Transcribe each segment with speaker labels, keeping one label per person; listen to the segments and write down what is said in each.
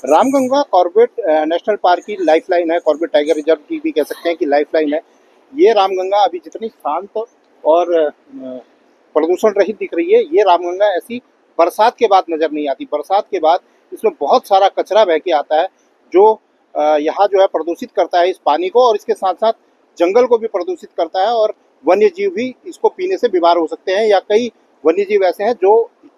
Speaker 1: Ramganga Corbett national park की lifeline है, Corbett tiger reserve की भी कह सकते हैं कि लाइफलाइन है। ये रामगंगा अभी जितनी शांत और प्रदूषण रहित दिख रही है, ये रामगंगा ऐसी बरसात के बाद नज़र नहीं आती। बरसात के बाद इसमें बहुत सारा कचरा बह के आता है, जो यहाँ जो है प्रदूषित करता है इस पानी को, और इसके साथ साथ जंगल को भी प्रदूषित करता है, और वन्य जीव भी इसको पीने से बीमार हो सकते हैं, या कई वन्य जीव ऐसे हैं जो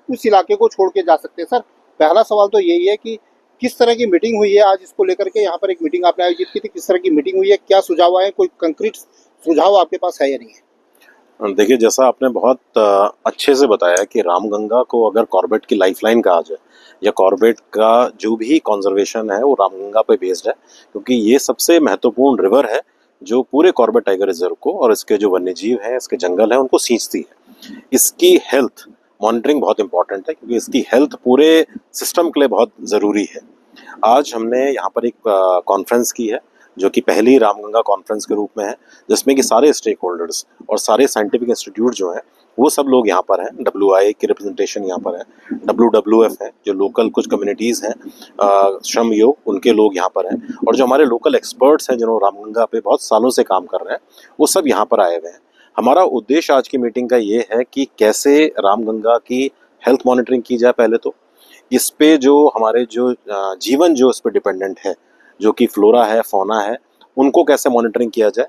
Speaker 1: उस इलाके को छोड़ के जा सकते हैं। सर, पहला सवाल तो यही है कि किस तरह की मीटिंग हुई है आज इसको लेकर के? यहाँ पर एक मीटिंग आपने आयोजित की थी, किस तरह की मीटिंग हुई है, क्या सुझाव आए, कोई कंक्रीट सुझाव आपके पास है या नहीं है?
Speaker 2: देखिए, जैसा आपने बहुत अच्छे से बताया कि रामगंगा को अगर कॉर्बेट की लाइफलाइन कहा जाए या कॉर्बेट का जो भी कंजर्वेशन है वो रामगंगा पे बेस्ड है, क्योंकि ये सबसे महत्वपूर्ण रिवर है जो पूरे कॉर्बेट टाइगर रिजर्व को और इसके जो वन्य जीव हैं, इसके जंगल हैं, उनको सींचती है। इसकी हेल्थ मॉनिटरिंग बहुत इंपॉर्टेंट है, क्योंकि इसकी हेल्थ पूरे सिस्टम के लिए बहुत ज़रूरी है। आज हमने यहाँ पर एक कॉन्फ्रेंस की है, जो कि पहली रामगंगा कॉन्फ्रेंस के रूप में है, जिसमें कि सारे स्टेक होल्डर्स और सारे साइंटिफिक इंस्टीट्यूट जो हैं वो सब लोग यहाँ पर हैं। WI की रिप्रेजेंटेशन यहाँ पर है, WWF है, जो लोकल कुछ कम्युनिटीज़ हैं, श्रम योग, उनके लोग यहाँ पर हैं, और जो हमारे लोकल एक्सपर्ट्स हैं जिन्होंने रामगंगा पे बहुत सालों से काम कर रहे हैं, वो सब यहाँ पर आए हुए हैं। हमारा उद्देश्य आज की मीटिंग का ये है कि कैसे रामगंगा की हेल्थ मॉनिटरिंग की जाए। पहले तो इस पे जो हमारे जो जीवन जो इस पे डिपेंडेंट है, जो कि फ्लोरा है, फौना है, उनको कैसे मॉनिटरिंग किया जाए,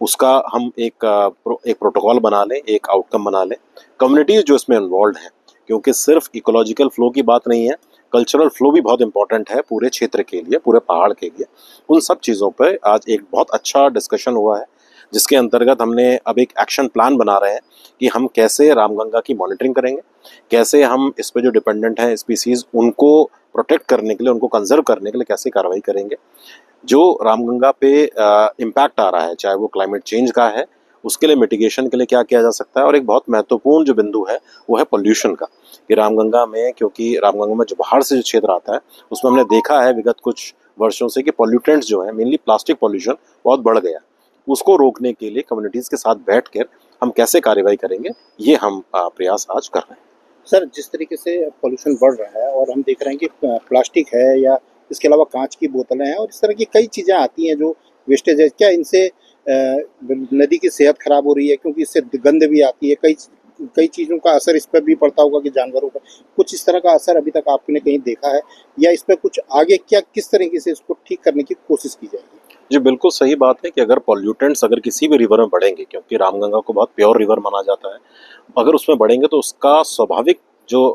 Speaker 2: उसका हम एक प्रोटोकॉल बना लें, एक आउटकम बना लें। कम्युनिटीज़ जो इसमें इन्वॉल्व हैं, क्योंकि सिर्फ इकोलॉजिकल फ्लो की बात नहीं है, कल्चरल फ्लो भी बहुत इंपॉर्टेंट है पूरे क्षेत्र के लिए, पूरे पहाड़ के लिए। उन सब चीज़ों पर आज एक बहुत अच्छा डिस्कशन हुआ है, जिसके अंतर्गत हमने अब एक एक्शन प्लान बना रहे हैं कि हम कैसे रामगंगा की मॉनिटरिंग करेंगे, कैसे हम इस पे जो डिपेंडेंट हैं स्पीसीज़, उनको प्रोटेक्ट करने के लिए, उनको कंजर्व करने के लिए कैसे कार्रवाई करेंगे। जो रामगंगा पे इम्पैक्ट आ रहा है, चाहे वो क्लाइमेट चेंज का है, उसके लिए मिटिगेशन के लिए क्या किया जा सकता है, और एक बहुत महत्वपूर्ण जो बिंदु है वो है पोल्यूशन का, कि रामगंगा में, क्योंकि रामगंगा में जो बाहर से जो क्षेत्र आता है उसमें हमने देखा है विगत कुछ वर्षों से कि पॉल्यूटेंट्स जो है, मेनली प्लास्टिक पॉल्यूशन बहुत बढ़ गया। उसको रोकने के लिए कम्युनिटीज़ के साथ बैठ कर हम कैसे कार्रवाई करेंगे, ये हम प्रयास आज कर रहे हैं।
Speaker 1: सर, जिस तरीके से पोल्यूशन बढ़ रहा है और हम देख रहे हैं कि प्लास्टिक है, या इसके अलावा कांच की बोतलें हैं, और इस तरह की कई चीज़ें आती हैं जो वेस्टेज है, क्या इनसे नदी की सेहत खराब हो रही है? क्योंकि इससे गंध भी आती है, कई कई चीज़ों का असर इस पर भी पड़ता होगा कि जानवरों पर कुछ इस तरह का असर अभी तक आपने कहीं देखा है, या इस पर कुछ आगे क्या, किस तरीके से इसको ठीक करने की कोशिश की जाएगी?
Speaker 2: जी, बिल्कुल सही बात है कि अगर पॉल्यूटेंट्स अगर किसी भी रिवर में बढ़ेंगे, क्योंकि रामगंगा को बहुत प्योर रिवर माना जाता है, अगर उसमें बढ़ेंगे तो उसका स्वाभाविक जो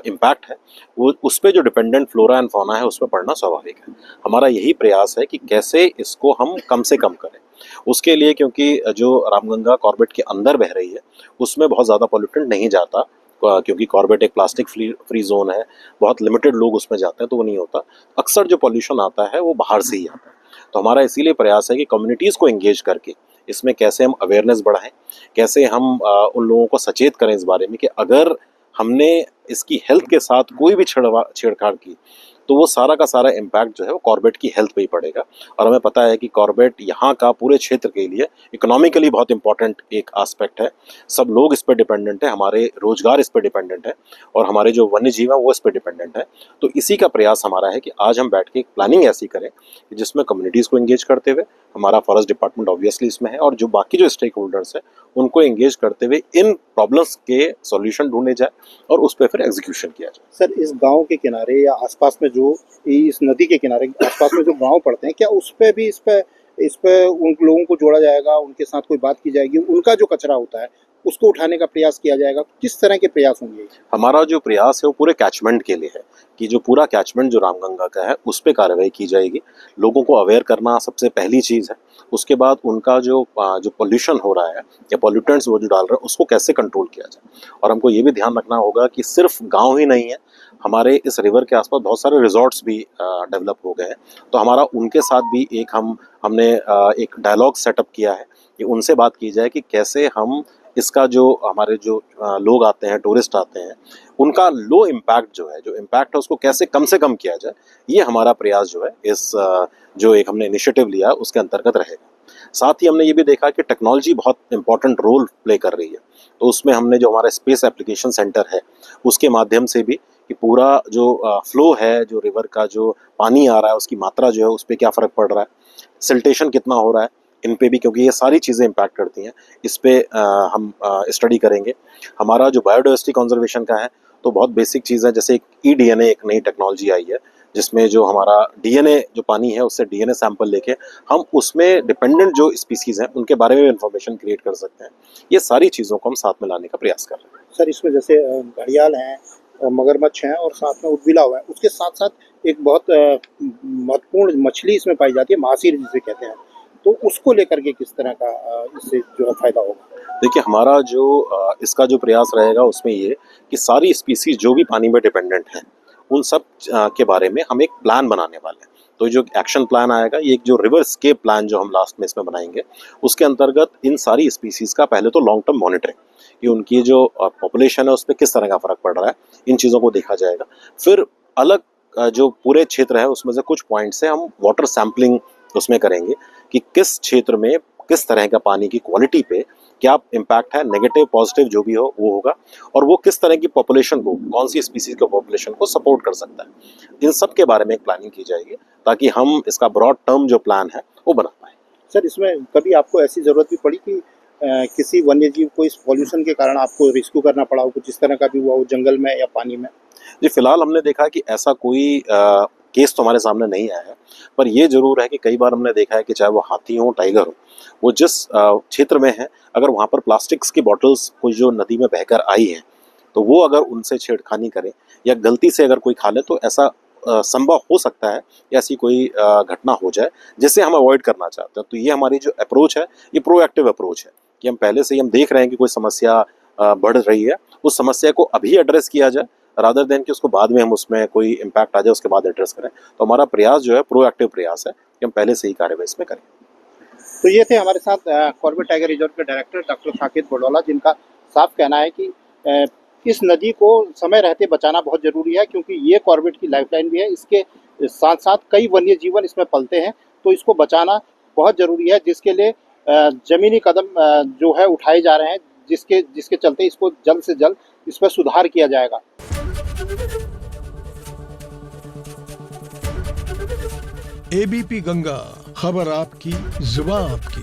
Speaker 2: इम्पैक्ट है वो उस पे जो डिपेंडेंट फ्लोरा एंड फौना है उस पर पड़ना स्वाभाविक है। हमारा यही प्रयास है कि कैसे इसको हम कम से कम करें। उसके लिए, क्योंकि जो रामगंगा कॉर्बेट के अंदर बह रही है उसमें बहुत ज़्यादा पॉल्यूटेंट नहीं जाता, क्योंकि कॉर्बेट एक प्लास्टिक फ्री जोन है, बहुत लिमिटेड लोग उसमें जाते हैं, तो वो नहीं होता। अक्सर जो पॉल्यूशन आता है वो बाहर से ही आता है। तो हमारा इसीलिए प्रयास है कि कम्युनिटीज़ को एंगेज करके इसमें कैसे हम अवेयरनेस बढ़ाएं, कैसे हम उन लोगों को सचेत करें इस बारे में कि अगर हमने इसकी हेल्थ के साथ कोई भी छेड़छाड़ की तो वो सारा का सारा इम्पैक्ट जो है वो कॉर्बेट की हेल्थ पे ही पड़ेगा। और हमें पता है कि कॉर्बेट यहाँ का पूरे क्षेत्र के लिए इकोनॉमिकली बहुत इंपॉर्टेंट एक आस्पेक्ट है। सब लोग इस पर डिपेंडेंट है, हमारे रोजगार इस पर डिपेंडेंट है, और हमारे जो वन्य जीव है वो इस पर डिपेंडेंट है। तो इसी का प्रयास हमारा है कि आज हम बैठ के एक प्लानिंग ऐसी करें कि जिसमें कम्युनिटीज़ को एंगेज करते हुए, हमारा फॉरेस्ट डिपार्टमेंट ऑब्वियसली इसमें है, और जो बाकी जो स्टेक होल्डर्स हैं उनको एंगेज करते हुए इन प्रॉब्लम्स के सॉल्यूशन ढूंढे जाए और उस पर फिर एग्जीक्यूशन किया जाए।
Speaker 1: सर, इस गांव के किनारे या आसपास में जो, इस नदी के किनारे आसपास में जो गांव पड़ते हैं, क्या उस पे भी इस पे उन लोगों को जोड़ा जाएगा, उनके साथ कोई बात की जाएगी, उनका जो कचरा होता है उसको उठाने का प्रयास किया जाएगा? किस तरह के प्रयास होंगे?
Speaker 2: हमारा जो प्रयास है वो पूरे कैचमेंट के लिए है, कि जो पूरा कैचमेंट जो रामगंगा का है उस पर कार्रवाई की जाएगी। लोगों को अवेयर करना सबसे पहली चीज़ है। उसके बाद उनका जो पोल्यूशन हो रहा है या पॉल्यूटेंट्स वो जो डाल रहे हैं उसको कैसे कंट्रोल किया जाए। और हमको ये भी ध्यान रखना होगा कि सिर्फ गांव ही नहीं है, हमारे इस रिवर के आसपास बहुत सारे रिजॉर्ट्स भी डेवलप हो गए हैं। तो हमारा उनके साथ भी हमने एक डायलॉग सेटअप किया है कि उनसे बात की जाए कि कैसे हम इसका जो हमारे जो लोग आते हैं, टूरिस्ट आते हैं, उनका लो इम्पैक्ट जो इम्पैक्ट है उसको कैसे कम से कम किया जाए। ये हमारा प्रयास जो है इस जो एक हमने इनिशिएटिव लिया उसके अंतर्गत रहेगा। साथ ही हमने ये भी देखा कि टेक्नोलॉजी बहुत इंपॉर्टेंट रोल प्ले कर रही है। तो उसमें हमने जो हमारा स्पेस एप्लीकेशन सेंटर है उसके माध्यम से भी कि पूरा जो फ्लो है, जो रिवर का जो पानी आ रहा है उसकी मात्रा जो है उस पर क्या फ़र्क पड़ रहा है, सिल्टेशन कितना हो रहा है इन पे भी, क्योंकि ये सारी चीज़ें इम्पैक्ट करती हैं। इस पे हम स्टडी करेंगे। हमारा जो बायोडाइवर्सिटी कंजर्वेशन का है तो बहुत बेसिक चीज़ है, जैसे एक eDNA एक नई टेक्नोलॉजी आई है जिसमें जो हमारा डीएनए जो पानी है उससे डीएनए सैंपल लेके हम उसमें डिपेंडेंट जो स्पीसीज हैं उनके बारे में इंफॉर्मेशन क्रिएट कर सकते हैं। ये सारी चीज़ों को हम साथ में लाने का प्रयास कर रहे हैं।
Speaker 1: सर इसमें जैसे घड़ियाल हैं, मगरमच्छ हैं और साथ में उदबिला हुआ है, उसके साथ साथ एक बहुत महत्वपूर्ण मछली इसमें पाई जाती है, महासीर जिसे कहते हैं, तो उसको लेकर के किस तरह का इससे जो है फायदा होगा?
Speaker 2: देखिए हमारा जो इसका जो प्रयास रहेगा उसमें ये कि सारी स्पीसीज जो भी पानी में डिपेंडेंट हैं उन सब के बारे में हम एक प्लान बनाने वाले हैं। तो जो एक्शन प्लान आएगा ये एक जो रिवर स्केप प्लान जो हम लास्ट में इसमें बनाएंगे उसके अंतर्गत इन सारी स्पीसीज का पहले तो लॉन्ग टर्म मॉनिटरिंग कि उनकी जो पॉपुलेशन है उस पर किस तरह का फर्क पड़ रहा है, इन चीज़ों को देखा जाएगा। फिर अलग जो पूरे क्षेत्र है उसमें से कुछ पॉइंट से हम वाटर सैम्पलिंग उसमें करेंगे कि किस क्षेत्र में किस तरह का पानी की क्वालिटी पे क्या इम्पैक्ट है, नेगेटिव पॉजिटिव जो भी हो वो होगा, और वो किस तरह की पॉपुलेशन को, कौन सी स्पीसीज के पॉपुलेशन को सपोर्ट कर सकता है। इन सब के बारे में एक प्लानिंग की जाएगी ताकि हम इसका ब्रॉड टर्म जो प्लान है वो बना पाए।
Speaker 1: सर इसमें कभी आपको ऐसी ज़रूरत भी पड़ी कि किसी वन्य जीव को इस पॉल्यूशन के कारण आपको रेस्क्यू करना पड़ा हो, कुछ इस तरह का भी हुआ हो जंगल में या पानी में?
Speaker 2: जी फिलहाल हमने देखा कि ऐसा कोई केस तो हमारे सामने नहीं आया है, पर ये जरूर है कि कई बार हमने देखा है कि चाहे वो हाथी हो टाइगर हो, वो जिस क्षेत्र में है अगर वहाँ पर प्लास्टिक्स की बॉटल्स कोई जो नदी में बहकर आई हैं तो वो अगर उनसे छेड़खानी करे या गलती से अगर कोई खा ले तो ऐसा संभव हो सकता है कि ऐसी कोई घटना हो जाए जिसे हम अवॉइड करना चाहते हैं। तो ये हमारी जो अप्रोच है ये प्रोएक्टिव अप्रोच है कि हम पहले से ही हम देख रहे हैं कि कोई समस्या बढ़ रही है, उस समस्या को अभी एड्रेस किया जाए रादर देन कि उसको बाद में हम उसमें कोई इम्पैक्ट आ जाए उसके बाद एड्रेस करें। तो हमारा प्रयास जो है प्रोएक्टिव प्रयास है कि हम पहले से ही कार्यवाही इसमें करें।
Speaker 1: तो ये थे हमारे साथ कॉर्बेट टाइगर रिजर्व के डायरेक्टर डॉक्टर साकेत बडौला, जिनका साफ कहना है कि इस नदी को समय रहते बचाना बहुत ज़रूरी है, क्योंकि ये कॉर्बेट की लाइफलाइन भी है। इसके साथ साथ कई वन्य जीवन इसमें पलते हैं, तो इसको बचाना बहुत ज़रूरी है, जिसके लिए ज़मीनी कदम जो है उठाए जा रहे हैं, जिसके चलते इसको जल्द से जल्द इस पर सुधार किया जाएगा।
Speaker 3: एबीपी गंगा, खबर आपकी, जुबान आपकी।